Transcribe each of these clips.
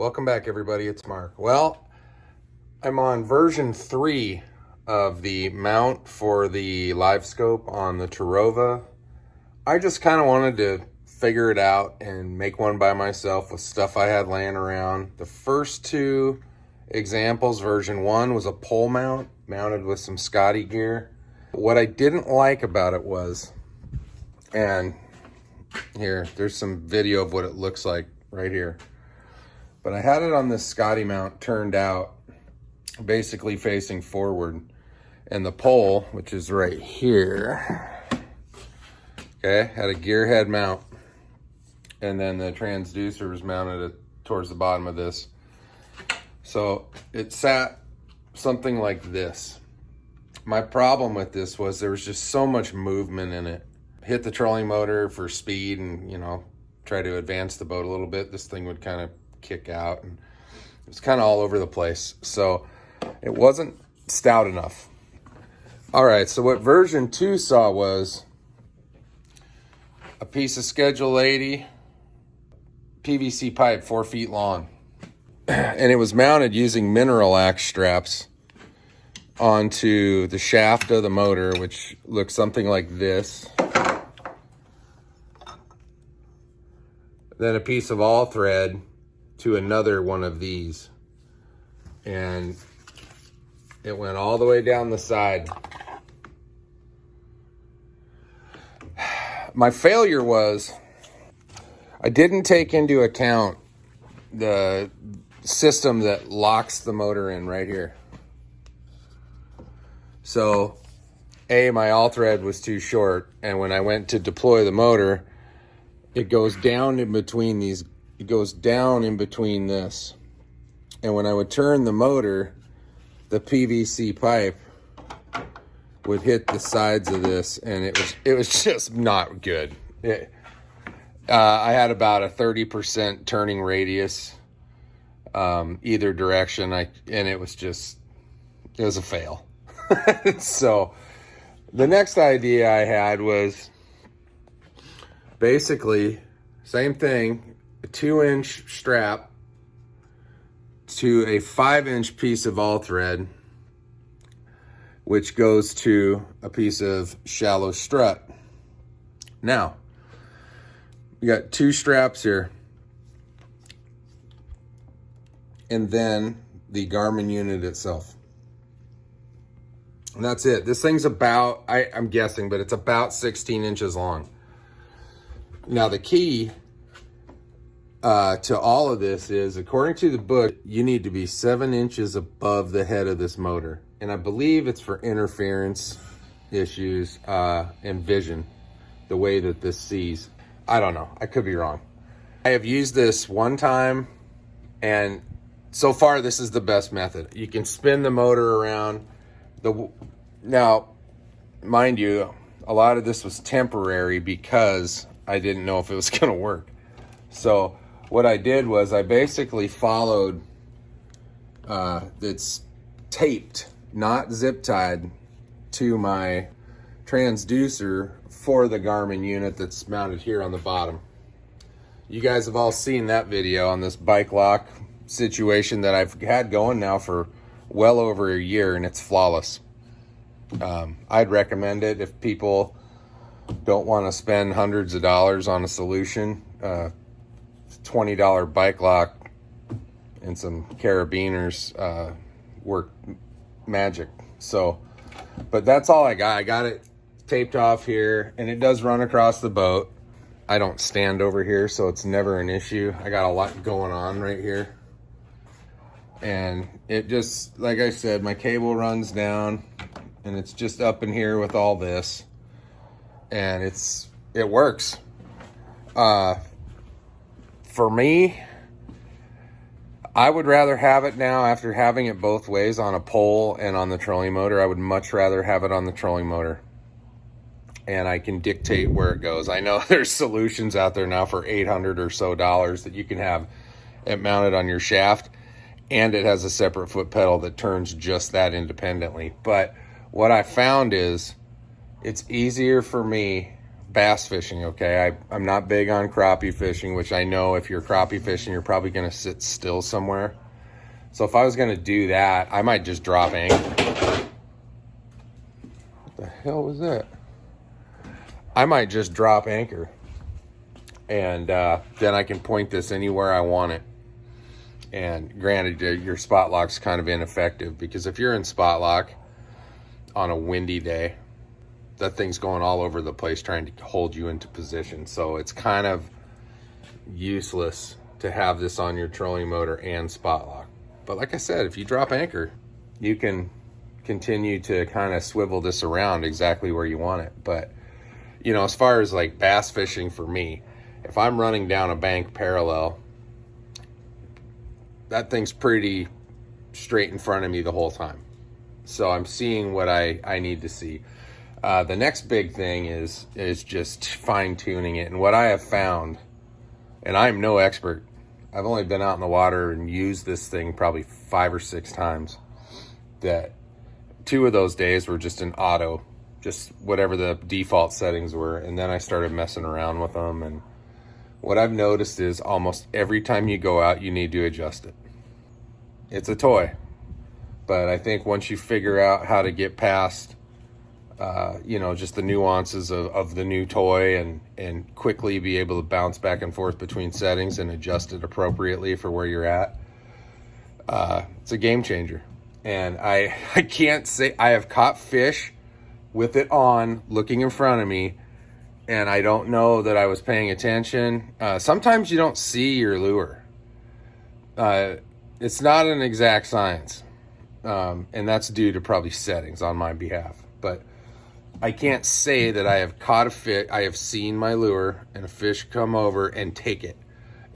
Welcome back, everybody. It's Mark. Well, I'm on version 3 of the mount for the Livescope on the Terrova. I just kind of wanted to figure it out and make one by myself with stuff I had laying around. The first two examples, version 1 was a pole mount mounted with some Scotty gear. What I didn't like about it was, and there's some video of what it looks like right here. But I had it on this Scotty mount turned out, basically facing forward. And the pole, which is right here, okay, had a gear head mount. And then the transducer was mounted towards the bottom of this. So it sat something like this. My problem with this was there was just so much movement in it. Hit the trolling motor for speed and, try to advance the boat a little bit. This thing would kind of kick out, and it was kind of all over the place. So it wasn't stout enough. All right, so what version 2 saw was a piece of Schedule 80 PVC pipe 4 feet long. And it was mounted using mineral axe straps onto the shaft of the motor, which looks something like this. Then a piece of all thread to another one of these. And it went all the way down the side. My failure was I didn't take into account the system that locks the motor in right here. So, my all thread was too short, and when I went to deploy the motor, it goes down in between these. It goes down in between this. And when I would turn the motor, the PVC pipe would hit the sides of this, and it was just not good. I had about a 30% turning radius either direction, and it was a fail. So the next idea I had was basically same thing, a 2-inch strap to a 5-inch piece of all thread, which goes to a piece of shallow strut. Now, we got 2 straps here, and then the Garmin unit itself. And that's it. This thing's about, I'm guessing, but it's about 16 inches long. Now, the key to all of this is, according to the book, you need to be 7 inches above the head of this motor. And I believe it's for interference issues and vision, the way that this sees. I don't know. I could be wrong. I have used this one time, and so far this is the best method. You can spin the motor around. Now, mind you, a lot of this was temporary because I didn't know if it was going to work. So what I did was I basically followed, it's taped, not zip tied, to my transducer for the Garmin unit that's mounted here on the bottom. You guys have all seen that video on this bike lock situation that I've had going now for well over a year, and it's flawless. I'd recommend it if people don't want to spend hundreds of dollars on a solution. $20 bike lock and some carabiners work magic. So, but that's all I got. I got it taped off here, and it does run across the boat. I don't stand over here, so it's never an issue. I got a lot going on right here. And it just, like I said, my cable runs down, and it's just up in here with all this. And it works. For me, I would rather have it now after having it both ways on a pole and on the trolling motor. I would much rather have it on the trolling motor. And I can dictate where it goes. I know there's solutions out there now for $800 or so that you can have it mounted on your shaft, and it has a separate foot pedal that turns just that independently. But what I found is it's easier for me bass fishing, okay? I'm not big on crappie fishing, which I know if you're crappie fishing, you're probably going to sit still somewhere. So if I was going to do that, I might just drop anchor. What the hell was that? I might just drop anchor. And then I can point this anywhere I want it. And granted, your spot lock's kind of ineffective, because if you're in spot lock on a windy day, that thing's going all over the place trying to hold you into position. So it's kind of useless to have this on your trolling motor and spot lock. But like I said, if you drop anchor, you can continue to kind of swivel this around exactly where you want it. But, you know, as far as like bass fishing for me, if I'm running down a bank parallel, that thing's pretty straight in front of me the whole time. So I'm seeing what I need to see. The next big thing is just fine tuning it. And what I have found, and I'm no expert, I've only been out in the water and used this thing probably 5 or 6 times, that 2 of those days were just an auto, just whatever the default settings were. And then I started messing around with them. And what I've noticed is almost every time you go out, you need to adjust it. It's a toy, but I think once you figure out how to get past, you know, just the nuances of the new toy and quickly be able to bounce back and forth between settings and adjust it appropriately for where you're at, it's a game changer. And I can't say I have caught fish with it on, looking in front of me, and I don't know that I was paying attention. Sometimes you don't see your lure. It's not an exact science, and that's due to probably settings on my behalf. But I can't say that I have caught a fish. I have seen my lure and a fish come over and take it,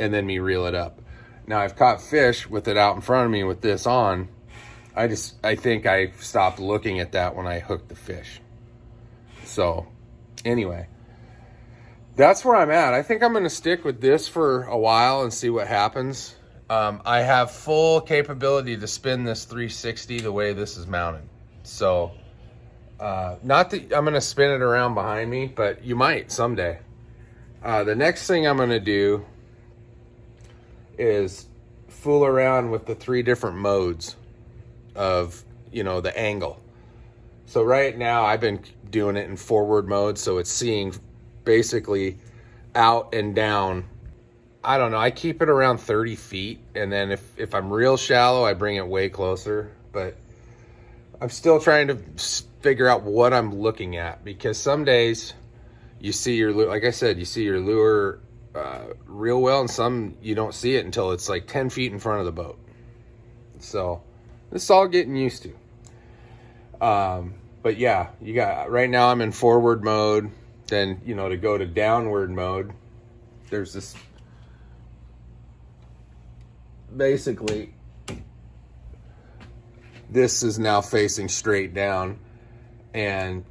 and then me reel it up. Now I've caught fish with it out in front of me with this on. I think I stopped looking at that when I hooked the fish. So anyway, that's where I'm at. I think I'm going to stick with this for a while and see what happens. I have full capability to spin this 360 the way this is mounted. So, not that I'm going to spin it around behind me, but you might someday. The next thing I'm going to do is fool around with the 3 different modes of, you know, the angle. So right now I've been doing it in forward mode, so it's seeing basically out and down. I don't know, I keep it around 30 feet, and then if I'm real shallow, I bring it way closer. But I'm still trying to figure out what I'm looking at, because some days you see your lure, like I said, you see your lure real well, and some you don't see it until it's like 10 feet in front of the boat. So this is all getting used to. But yeah, you got, right now I'm in forward mode. Then, you know, to go to downward mode, there's this, basically this is now facing straight down, and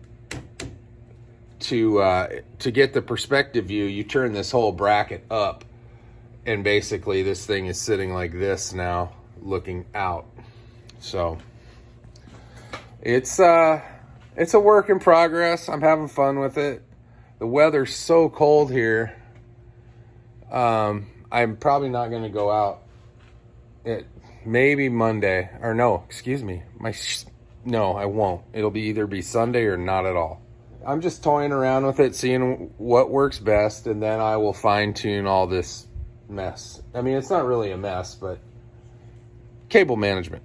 to get the perspective view, you turn this whole bracket up, and basically this thing is sitting like this now, looking out. So it's a work in progress. I'm having fun with it. The weather's so cold here. I'm probably not going to go out. Maybe Monday, or no, excuse me. No, I won't. It'll either be Sunday or not at all. I'm just toying around with it, seeing what works best, and then I will fine tune all this mess. I mean, it's not really a mess, but cable management.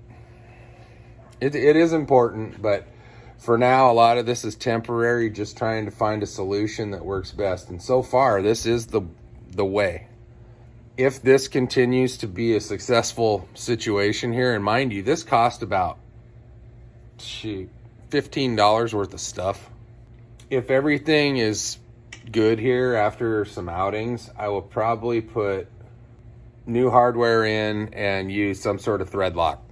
It is important, but for now, a lot of this is temporary, just trying to find a solution that works best. And so far, this is the way. If this continues to be a successful situation here, and mind you, this cost about, $15 worth of stuff. If everything is good here after some outings, I will probably put new hardware in and use some sort of thread lock,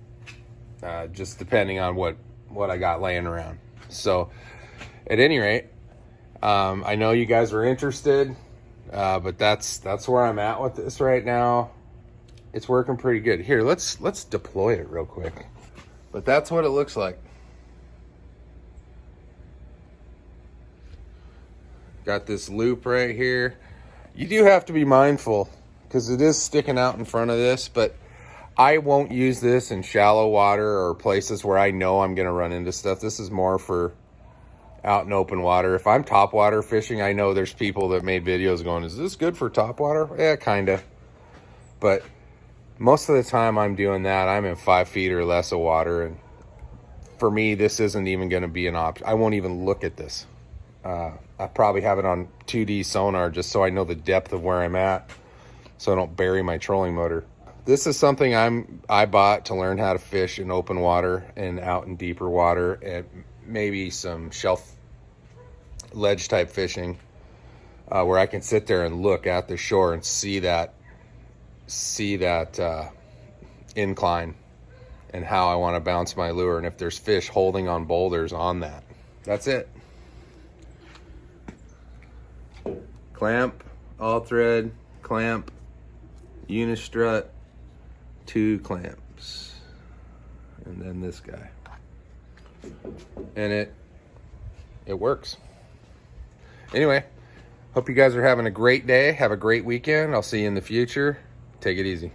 just depending on what I got laying around. So at any rate, I know you guys are interested, but that's where I'm at with this right now. It's working pretty good. Here, let's deploy it real quick. But that's what it looks like. Got this loop right here. You do have to be mindful because it is sticking out in front of this, but I won't use this in shallow water or places where I know I'm going to run into stuff. This is more for out in open water. If I'm topwater fishing, I know there's people that made videos going, is this good for topwater? Yeah, kind of. But most of the time I'm doing that, I'm in 5 feet or less of water. And for me, this isn't even going to be an option. I won't even look at this. I probably have it on 2D sonar just so I know the depth of where I'm at, so I don't bury my trolling motor. This is something I bought to learn how to fish in open water and out in deeper water, and maybe some shelf ledge type fishing, where I can sit there and look at the shore and see that incline and how I want to bounce my lure, and if there's fish holding on boulders on that. That's it. Clamp, all thread, clamp, unistrut, 2 clamps, and then this guy, and it works. Anyway, hope you guys are having a great day. Have a great weekend. I'll see you in the future. Take it easy.